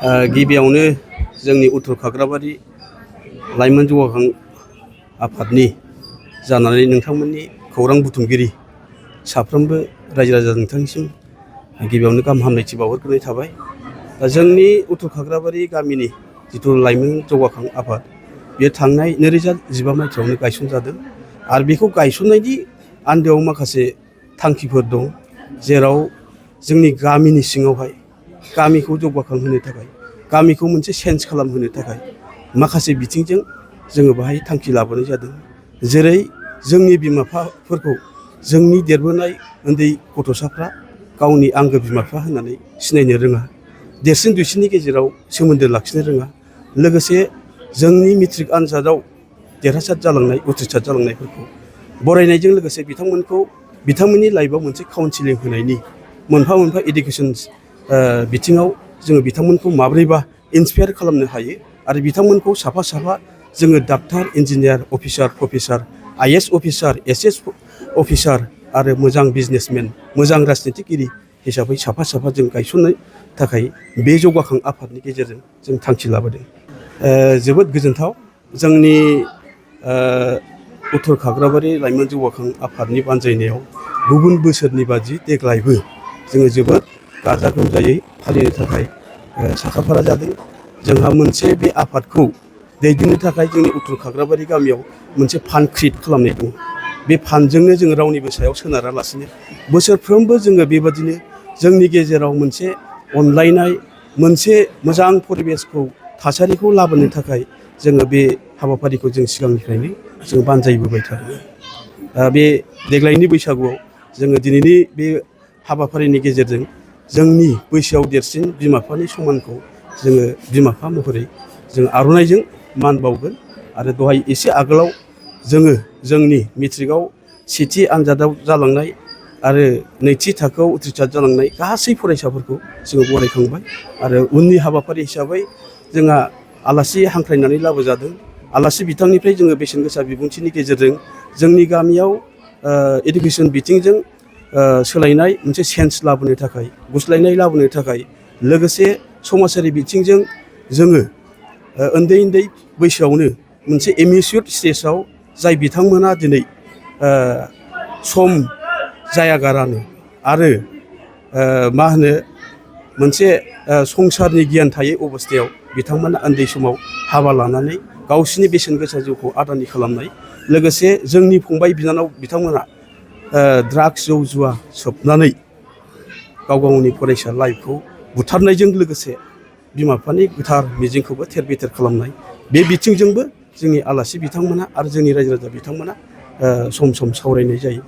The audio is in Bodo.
गिबियावनो जोंनि उत्तर खाग्राबारि लाइमोन जौगाखां आफादनि जानानै नोंथांमोननि खौरां बुथुमगिरि साफ्रोमबो रायजो राजा नोंथांनिसिम गिबियावनो गाहाम हामलायथि बावहरग्रोनाय थाबाय। दा जोंनि उत्तर खाग्राबारि गामिनि जिथु लाइमोन जौगाखां आफाद बेयो थांनाय 2015 मायथाइयावनो गायसनजादों आरो बेखौ गायसननायनि आन्दोआव माखासे थांखिफोर दं, जेराव जोंनि गामिनि सिङावहाय गामिखौ जौगाखांहोनो थाखाय, गामिखौ मोनसे चेन्ज खालामहोनो थाखाय माखासे बिथिंजों जोङो बाहाय थांखि लाबोनाय जादों। जेरै जोंनि बिमा बिफाफोरखौ जोंनि देरबोनाय उन्दै गथ'साफ्रा गावनि आंगो बिमा बिफा होननानै सिनायनो रोङा, देरसिन दुइसिननि गेजेराव सोमोन्दो लाखिनो रोङा, लोगोसे जोंनि मेट्रिक आनजादाव देरहासार जालांनाय उथ्रिसार जालांनायफोरखौ बरायनायजों लोगोसे बिथांमोननि लाइफआव मोनसे काउन्सिलिं होनायनि मोनफा मोनफा इडुकेसन बिथिङाव जोङो बिथांमोनखौ माब्रैबा इन्सपायार खालामनो हायो आरो बिथांमोनखौ साफा साफा जोङो doctor, engineer, officer, professor, IAS officer, SS officer आरो मोजां बिजनेसमेन, मोजां राजनितिगिरि हिसाबै साफा साफा जों गायसननो थाखाय बे जौगाखां आफादनि गेजेरजों जों थांखि लाबोदों। जोबोद गोजोनथाव। जोंनि उत्तर खाग्राबारि लाइमोन जौगाखां आफादनि बानजायनायाव गुबुन बोसोरनि बादि देग्लायबो जोङो जोबोद गाजा गोमजायै फालिनो थाखाय साखाफारा जादों। जोंहा मोनसे बे आफादखौ दैदेननो थाखाय जोंनि उत्तर खाग्राबारि गामियाव मोनसे फान्ड क्रिएट खालामनाय दं। बे फान्डजोंनो जोङो रावनिबो सायाव सोनारालासिनो बोसोरफ्रोमबो जोङो बेबादिनो जोंनि गेजेराव मोनसे अनलायनाय, मोनसे मोजां परिबेसखौ थासारिखौ लाबोनो थाखाय जोङो बे हाबाफारिखौ जों सिगांनिफ्रायनो जों बानजायबोबाय थादों। बे देग्लायनि बैसागुआव जोङो दिनैनि बे हाबाफारिनि गेजेरजों जोंनि बैसोआव देरसिन बिमा बिफानि सनमानखौ जोङो बिमा बिफा महरै जों आर'नाइजों मान बावगोन। आरो दहाय एसे आगोलाव जोङो जोंनि मेट्रिकआव सेथि आनजादाव जालांनाय आरो नैथि थाखोआव उथ्रिसार जालांनाय गासै फरायसाफोरखौ जोङो बरायखांबाय आरो उननि हाबाफारि हिसाबै जोंहा आलासि हांख्रायनानै लाबोजादों। आलासि बिथांनिफ्राय जोङो बेसेन गोसा बिबुंथिनि गेजेरजों जोंनि गामियाव इडुकेसन बिथिंजों सोलायनाय मोनसे चेन्ज लाबोनो थाखाय, गुस्लायनाय लाबोनो थाखाय, लोगोसे समाजारि बिथिंजों जोङो उन्दै उन्दै बैसोआवनो मोनसे एमिचियर स्टेजाव जाय बिथांमोना दिनै सम जायागारानो आरो मोनसे संसारनि गियान थायै अबस्थायाव बिथांमोना उन्दै समाव हाबा लानानै गावसिनि बेसेन गोसा जिउखौ आदानि खालामनाय, लोगोसे जोंनि फंबाय बिनानाव बिथांमोना ड्राग्स जौ जुवा सोबनानै गाव गावनि फरायसा लाइफखौ बुथारनायजों लोगोसे बिमा बिफानि गोथार मिजिंखौबो थेर बेथेर खालामनाय, बे बिथिंजोंबो जोंनि आलासि बिथांमोना आरो जोंनि रायजो राजा बिथांमोना सम सम सावरायनाय जायो।